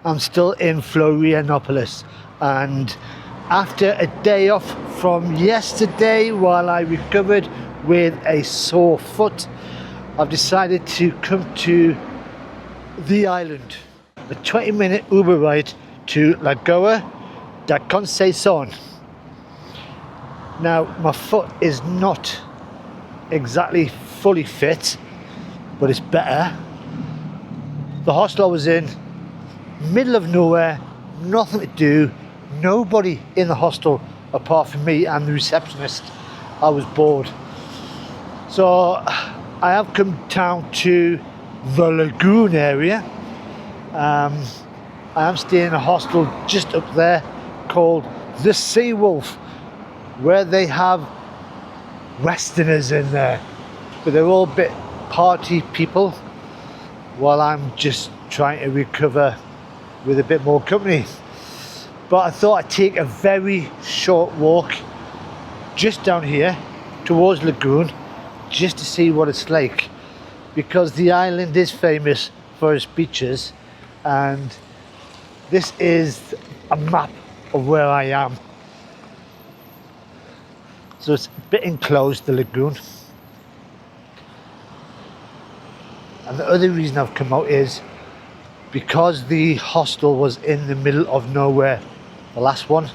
I'm still in Florianopolis, and after a day off from yesterday while I recovered with a sore foot, I've decided to come to the island. A 20-minute Uber ride to Lagoa da Conceição. Now, my foot is not exactly fully fit, but it's better. The hostel I was in, middle of nowhere, nothing to do, nobody in the hostel apart from me and the receptionist. I was bored. So I have come down to the Lagoon area. I am staying in a hostel just up there called the Sea Wolf, where they have Westerners in there, but they're all a bit party people, while I'm just trying to recover with a bit more company. But I thought I'd take a very short walk just down here towards Lagoon, just to see what it's like, because the island is famous for its beaches, and this is a map of where I am. So it's a bit enclosed, the lagoon. And the other reason I've come out is because the hostel was in the middle of nowhere, the last one.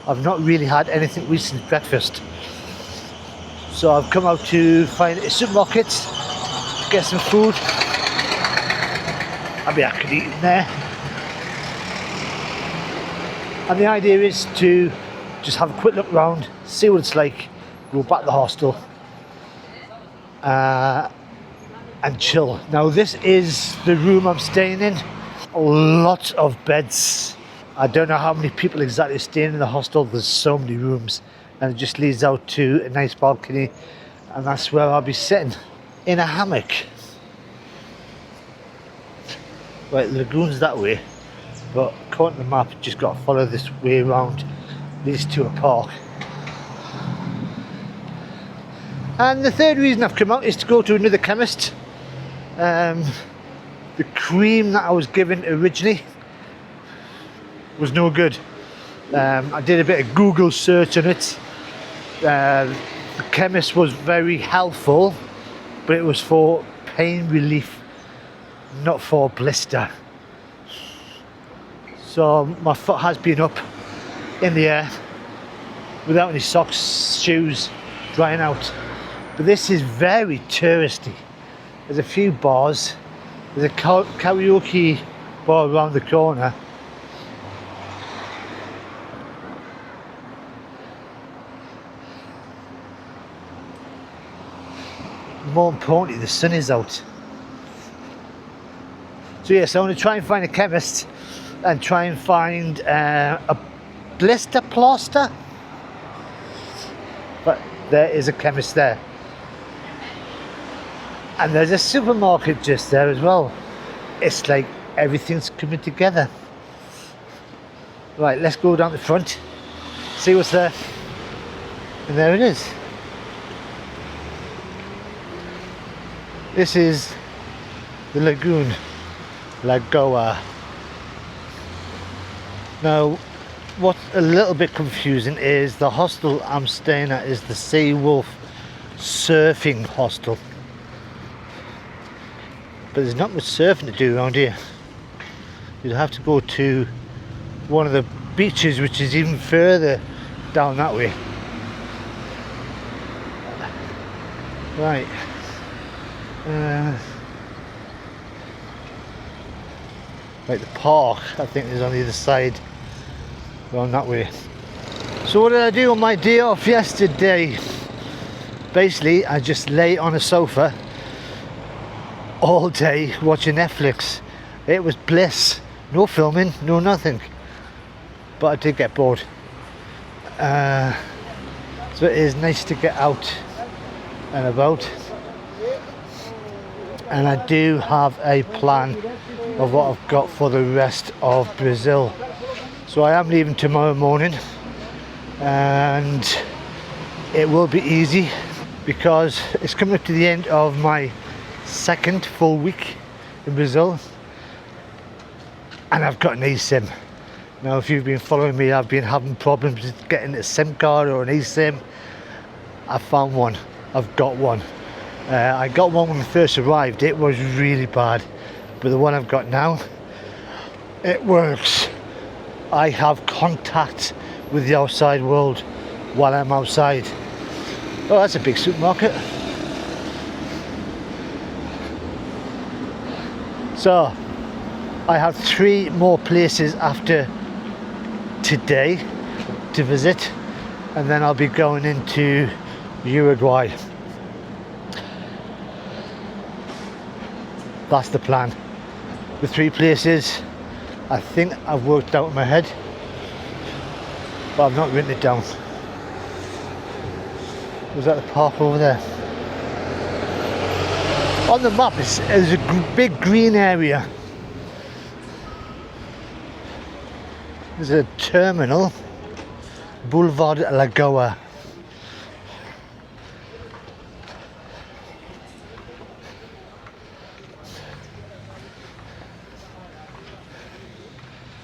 I've not really had anything to eat since breakfast. So I've come out to find a supermarket, get some food. I mean, I could eat in there. And the idea is to just have a quick look around, see what it's like, go back to the hostel and chill. Now this is the room I'm staying in. Lots of beds. I don't know how many people exactly staying in the hostel. There's so many rooms, and it just leads out to a nice balcony, and that's where I'll be sitting in a hammock. Right, the lagoon's that way, but according to the map, just got to follow this way around. Leads to a park. And the third reason I've come out is to go to another chemist. The cream that I was given originally was no good. I did a bit of Google search on it. The chemist was very helpful, but it was for pain relief, not for blister. So my foot has been up in the air without any socks, shoes, drying out. But this is very touristy. There's a few bars. There's a karaoke bar around the corner. More importantly, the sun is out. So yes, I want to try and find a chemist and try and find a blister plaster, but there is a chemist there, and there's a supermarket just there as well. It's like everything's coming together. Right, let's go down the front, see what's there, and there it is. This is the lagoon, Lagoa. Now, what's a little bit confusing is the hostel I'm staying at is the Sea Wolf surfing hostel, but there's not much surfing to do around here. You'd have to go to one of the beaches, which is even further down that way. Right, like the park I think is on the other side, around that way. So what did I do on my day off yesterday? Basically, I just lay on a sofa all day watching Netflix. It was bliss. No filming, no nothing. But I did get bored. So it is nice to get out and about. And I do have a plan of what I've got for the rest of Brazil. So I am leaving tomorrow morning, and it will be easy because it's coming up to the end of my second full week in Brazil. and I've got an eSIM. Now if you've been following me, I've been having problems with getting a SIM card or an eSIM. I found one, I've got one. I got one when I first arrived, it was really bad, but the one I've got now, it works. I have contact with the outside world while I'm outside. Oh, that's a big supermarket. So I have 3 more places after today to visit, and then I'll be going into Uruguay. That's the plan. The 3 places I think I've worked out in my head, but I've not written it down. Was that the park over there? On the map there's a big green area. There's a terminal, Boulevard Lagoa.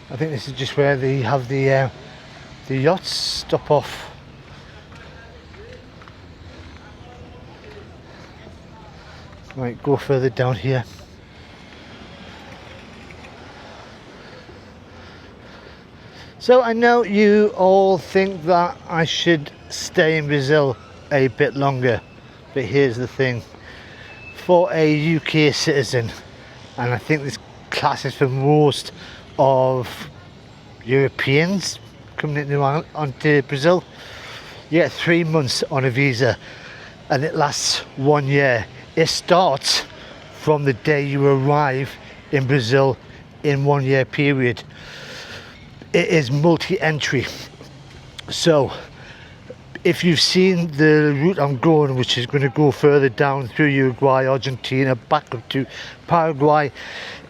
I think this is just where they have the yachts stop off. Right, go further down here. So I know you all think that I should stay in Brazil a bit longer, but here's the thing. For a UK citizen, and I think this classes for most of Europeans coming onto Brazil, you get 3 months on a visa and it lasts 1 year. It starts from the day you arrive in Brazil in 1 year period. It is multi-entry. So if you've seen the route I'm going, which is going to go further down through Uruguay, Argentina, back up to Paraguay,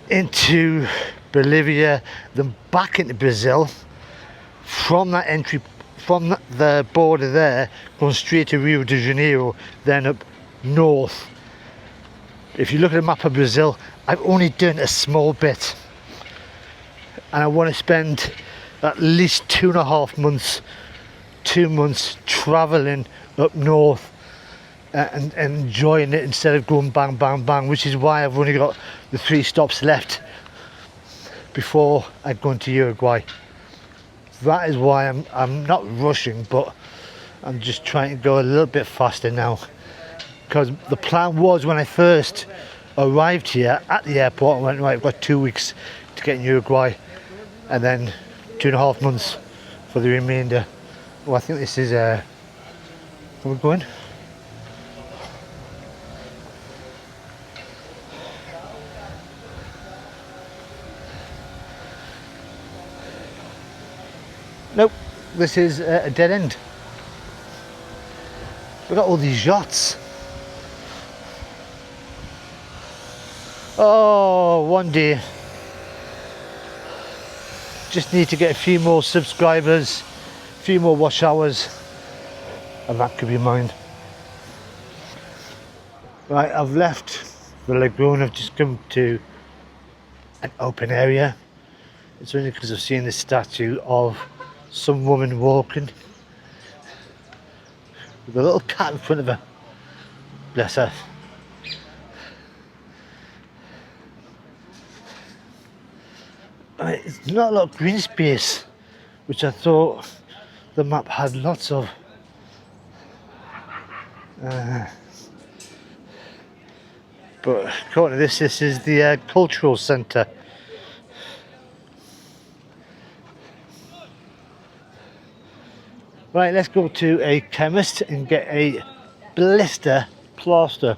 into Bolivia, then back into Brazil, from that entry, from the border there, going straight to Rio de Janeiro, then up north. If you look at a map of Brazil, I've only done a small bit, and I want to spend at least 2.5 months, 2 months traveling up north and enjoying it instead of going bang bang bang, which is why I've only got the 3 stops left before I go into Uruguay. That is why I'm not rushing, but I'm just trying to go a little bit faster now, because the plan was when I first arrived here at the airport, I went, right, I've got 2 weeks to get in Uruguay and then 2.5 months for the remainder. Well, I think this is where we're going. Nope, this is a dead end. We've got all these yachts. Oh, one day. Just need to get a few more subscribers, a few more watch hours, and that could be mine. Right, I've left the lagoon. I've just come to an open area. It's only because I've seen this statue of some woman walking with a little cat in front of her. Bless her. It's not a lot of green space, which I thought the map had lots of. But according to this is the cultural centre. Right, let's go to a chemist and get a blister plaster.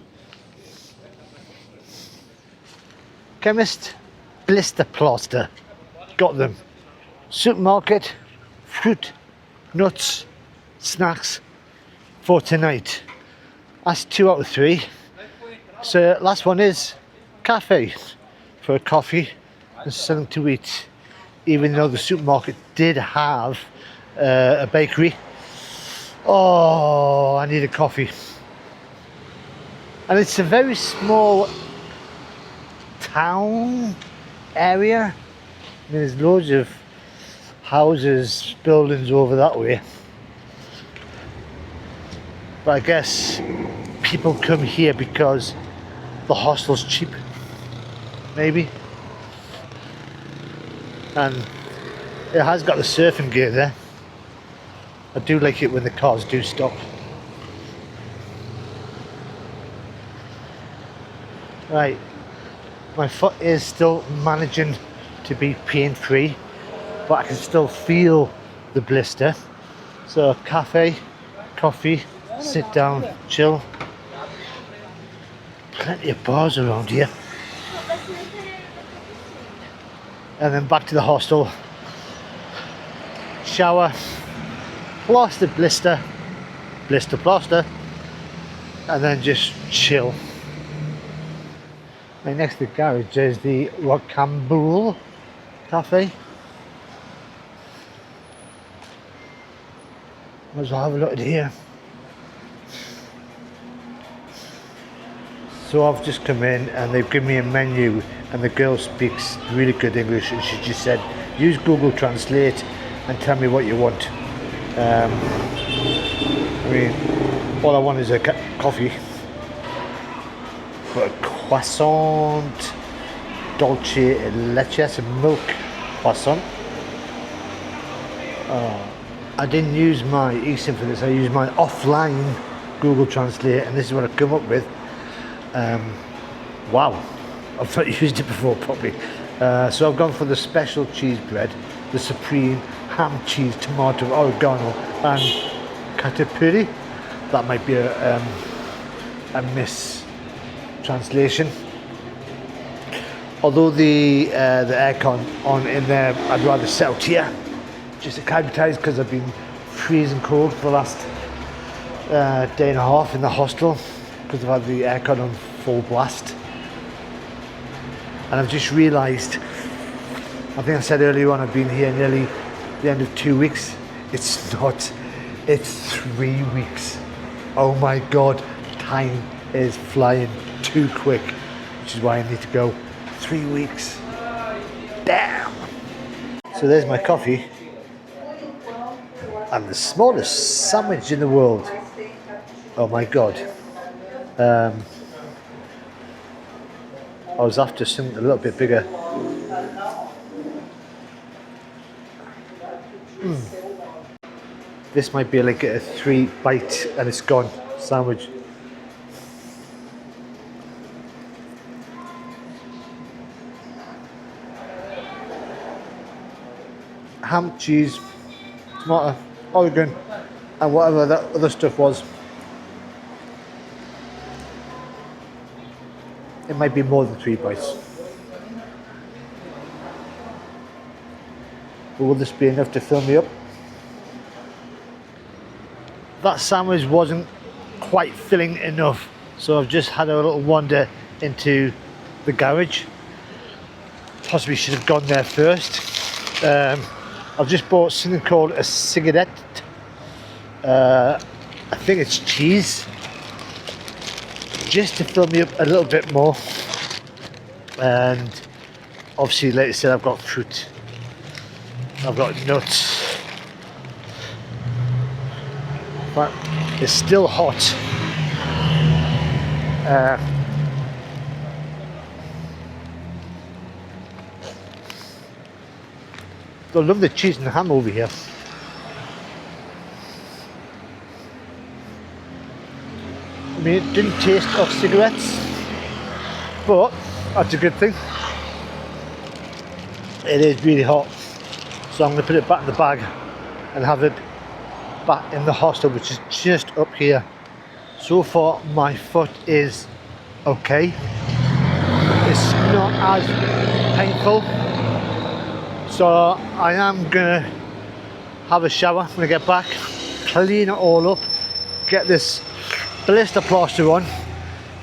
Chemist, blister plaster. Got them. Supermarket, fruit, nuts, snacks for tonight. That's 2 out of 3. So last one is cafe for a coffee and something to eat. Even though the supermarket did have a bakery. Oh, I need a coffee. And it's a very small town area, I mean, there's loads of houses, buildings over that way. But I guess people come here because the hostel's cheap, maybe. And it has got the surfing gear there. I do like it when the cars do stop. Right, my foot is still managing to be pain-free, but I can still feel the blister. So cafe, coffee, sit down, chill. Plenty of bars around here. And then back to the hostel. Shower, plaster, blister, blister, plaster, and then just chill. Right next to the garage is the Rocambole Cafe. Might as well have a look at here. So I've just come in and they've given me a menu, and the girl speaks really good English, and she just said use Google Translate and tell me what you want. I mean, all I want is a coffee, but a croissant dolce leche, so milk croissant. I didn't use my eSIM for this, I used my offline Google Translate, and this is what I've come up with. Wow, I've not used it before probably. So I've gone for the special cheese bread, the supreme ham, cheese, tomato, oregano and catupiry. That might be a mistranslation. Although the aircon on in there, I'd rather sit out here just acclimatise, because I've been freezing cold for the last day and a half in the hostel because I've had the aircon on full blast. And I've just realised, I think I said earlier on, I've been here nearly the end of 2 weeks. It's not, it's 3 weeks. Oh my god, time is flying too quick, which is why I need to go. 3 weeks. Damn! So there's my coffee and the smallest sandwich in the world. Oh my god. I was after something a little bit bigger. This might be like a 3 bite and it's gone sandwich. Ham, cheese, tomato, oregano, and whatever that other stuff was. It might be more than 3 bites. But will this be enough to fill me up? That sandwich wasn't quite filling enough, so I've just had a little wander into the garage. Possibly should have gone there first. I've just bought something called a cigarette. I think it's cheese, just to fill me up a little bit more. And obviously, like I said, I've got fruit, I've got nuts, but it's still hot. I love the cheese and the ham over here. I mean, it didn't taste of cigarettes, but that's a good thing. It is really hot, so I'm going to put it back in the bag and have it back in the hostel, which is just up here. So far my foot is okay. It's not as painful, so I am going to have a shower when I get back, clean it all up, get this blister plaster on,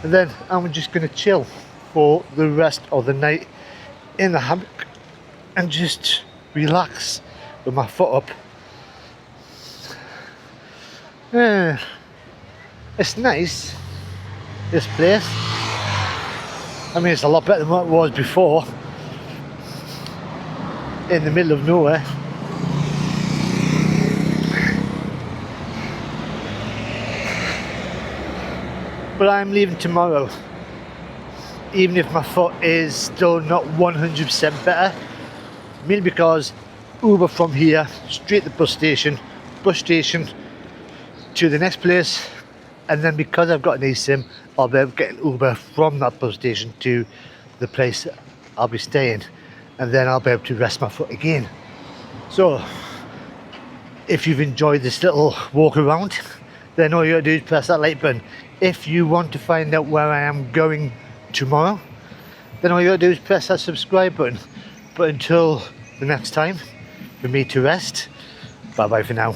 and then I'm just going to chill for the rest of the night in the hammock and just relax with my foot up. It's nice, this place. I mean, it's a lot better than what it was before. in the middle of nowhere. But I'm leaving tomorrow, even if my foot is still not 100% better, mainly because Uber from here straight to the bus station to the next place, and then because I've got an eSIM, I'll be able to get an Uber from that bus station to the place I'll be staying, and then I'll be able to rest my foot again. So if you've enjoyed this little walk around, then all you gotta do is press that like button. If you want to find out where I am going tomorrow, then all you gotta do is press that subscribe button. But until the next time for me to rest, bye bye for now.